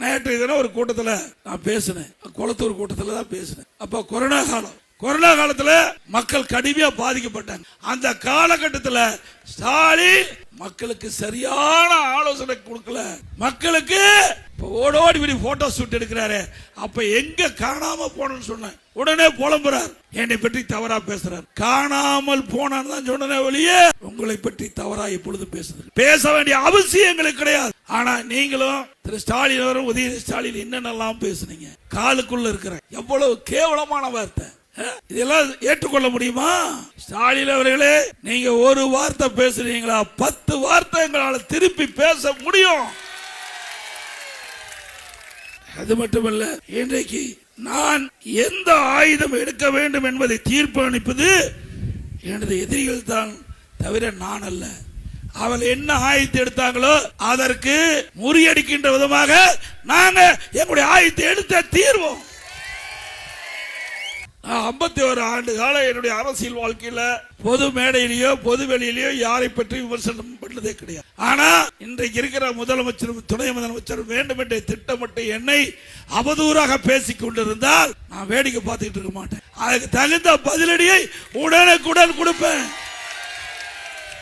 நேற்று தினம் ஒரு கூட்டத்தில் நான் பேசினேன், குளத்தூர் கூட்டத்தில் தான் பேசினேன். அப்ப கொரோனா காலத்துல மக்கள் கடுமையா பாதிக்கப்பட்டாங்க. அந்த காலகட்டத்தில் ஸ்டாலின் மக்களுக்கு சரியான ஆலோசனை கொடுக்கல. மக்களுக்கு ஓடோடி போட்டோ ஷூட் எடுக்கிறாரு. அப்ப எங்க காணாம போனன்னு சொன்ன உடனே புலம்புறார், என்னை பற்றி தவறா பேசுறார். காணாமல் போனான்னு தான் சொன்னே ஒழிய உங்களை பற்றி தவறா எப்பொழுது பேச வேண்டிய அவசியம் எங்களுக்கு கிடையாது. ஆனா நீங்களும் திரு ஸ்டாலின் அவரும் உதயநிதி ஸ்டாலின் என்னென்னலாம் பேசுனீங்க. காலுக்குள்ள இருக்கிற எவ்வளவு கேவலமான வார்த்தை. இதெல்லாம் ஏற்றுக்கொள்ள முடியுமா? ஸ்டாலின் அவர்களே, நீங்க ஒரு வார்த்தை பேசுறீங்களா, 10 வார்த்தை எங்களால் திருப்பி பேச முடியும். அது மட்டுமல்ல, இன்றைக்கு நான் எந்த ஆயுதம் எடுக்க வேண்டும் என்பதை தீர்ப்பளிப்பது எனது எதிரிகள் தான் தவிர நான் அல்ல. அவள் என்ன ஆயுதத்தை எடுத்தாங்களோ அதற்கு முறியடிக்கின்ற விதமாக நாங்க எங்களுடைய ஆயுதத்தை எடுத்த தீர்வோம். 51 ஆண்டு கால என்னுடைய அரசியல் வாழ்க்கையில பொது மேடையிலேயோ பொது வெளியிலேயோ யாரை பற்றி விமர்சனம் பண்ணதே கிடையாது. ஆனா இன்றைக்கு இருக்கிற முதலமைச்சரும் துணை முதலமைச்சரும் வேண்டும் என்ற திட்டமிட்டு என்னை அவதூறாக பேசிக் கொண்டிருந்தால் நான் வேடிக்கை பார்த்துக்கிட்டு இருக்க மாட்டேன். அதுக்கு தகுந்த பதிலடியை உடனுக்குடன் கொடுப்பேன்.